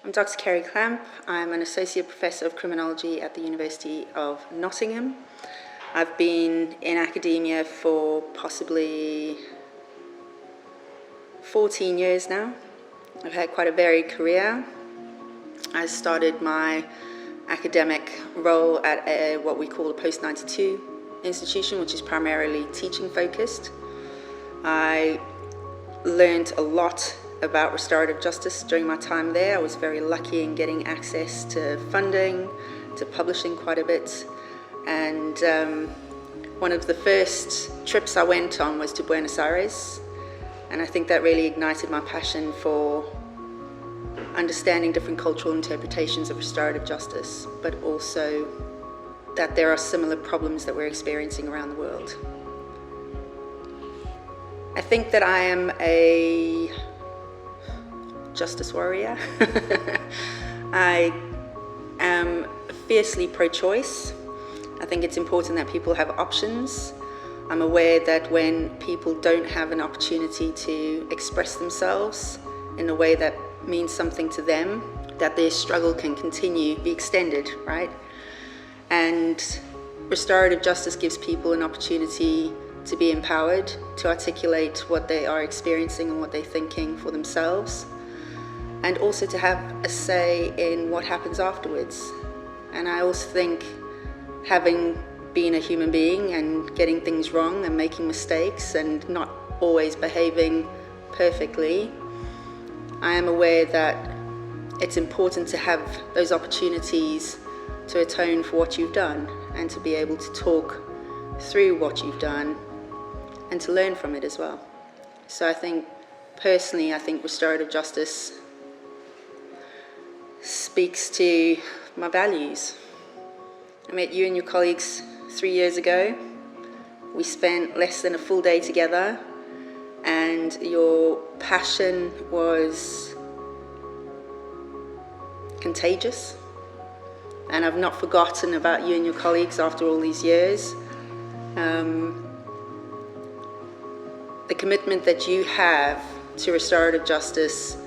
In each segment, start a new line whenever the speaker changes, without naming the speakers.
I'm Dr. Kerry Clamp. I'm an Associate Professor of Criminology at the University of Nottingham. I've been in academia for possibly 14 years now. I've had quite a varied career. I started my academic role at what we call a post-92 institution, which is primarily teaching focused. I learned a lot about restorative justice during my time there. I was very lucky in getting access to funding, to publishing quite a bit. And one of the first trips I went on was to Buenos Aires. And I think that really ignited my passion for understanding different cultural interpretations of restorative justice, but also that there are similar problems that we're experiencing around the world. I think that I am a justice warrior. I am fiercely pro-choice. I think it's important that people have options. I'm aware that when people don't have an opportunity to express themselves in a way that means something to them, that their struggle can continue, be extended, right? And restorative justice gives people an opportunity to be empowered, to articulate what they are experiencing and what they're thinking for themselves, and also to have a say in what happens afterwards. And I also think, having been a human being and getting things wrong and making mistakes and not always behaving perfectly, I am aware that it's important to have those opportunities to atone for what you've done and to be able to talk through what you've done and to learn from it as well. So I think, personally, I think restorative justice speaks to my values. I met you and your colleagues 3 years ago. We spent less than a full day together, and your passion was contagious. And I've not forgotten about you and your colleagues after all these years. The commitment that you have to restorative justice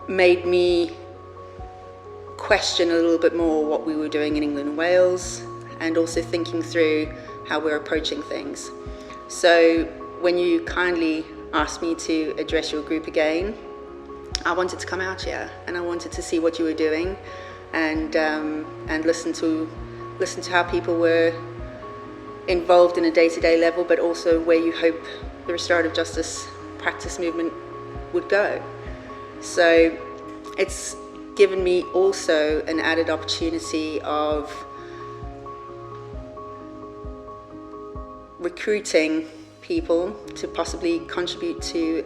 made me question a little bit more what we were doing in England and Wales, and also thinking through how we're approaching things. So when you kindly asked me to address your group again, I wanted to come out here and I wanted to see what you were doing and listen to how people were involved in a day-to-day level, but also where you hope the restorative justice practice movement would go. So it's given me also an added opportunity of recruiting people to possibly contribute to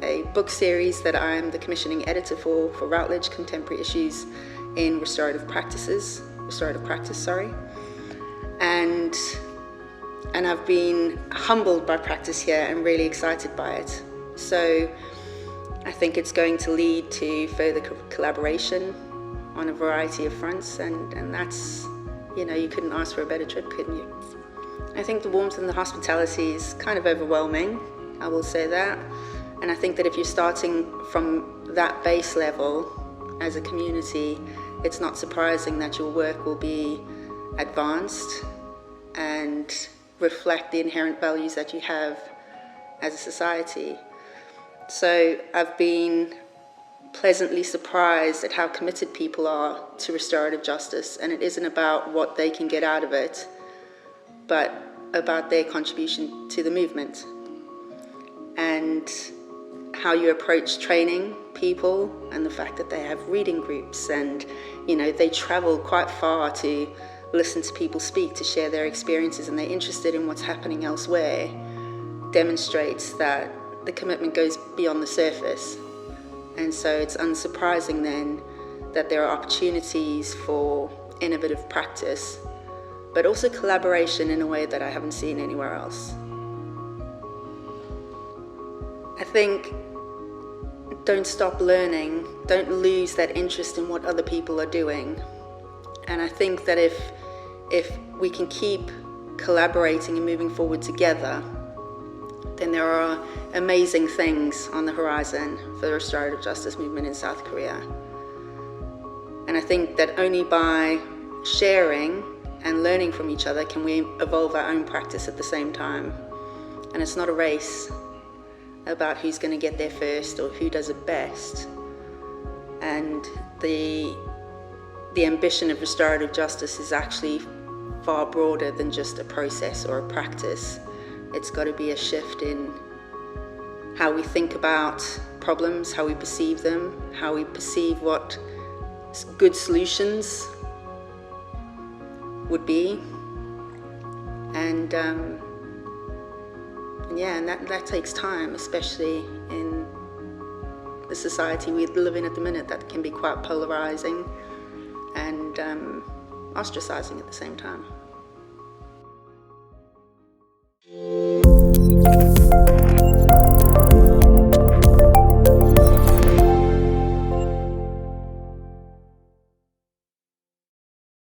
a book series that I'm the commissioning editor for Routledge, Contemporary Issues in Restorative Practice. And I've been humbled by practice here and really excited by it. So I think it's going to lead to further collaboration on a variety of fronts, and that's, you couldn't ask for a better trip, couldn't you? I think the warmth and the hospitality is kind of overwhelming, I will say that. And I think that if you're starting from that base level as a community, it's not surprising that your work will be advanced and reflect the inherent values that you have as a society. So I've been pleasantly surprised at how committed people are to restorative justice, and it isn't about what they can get out of it, but about their contribution to the movement and how you approach training people, and the fact that they have reading groups and they travel quite far to listen to people speak, to share their experiences, and they're interested in what's happening elsewhere, demonstrates that the commitment goes beyond the surface. And so it's unsurprising then that there are opportunities for innovative practice, but also collaboration in a way that I haven't seen anywhere else. I think don't stop learning, don't lose that interest in what other people are doing. And I think that if we can keep collaborating and moving forward together, then there are amazing things on the horizon for the restorative justice movement in South Korea. And I think that only by sharing and learning from each other can we evolve our own practice at the same time. And it's not a race about who's going to get there first or who does it best. And the ambition of restorative justice is actually far broader than just a process or a practice. It's got to be a shift in how we think about problems, how we perceive them, how we perceive what good solutions would be, and that takes time, especially in the society we live in at the minute, that can be quite polarizing and ostracizing at the same time.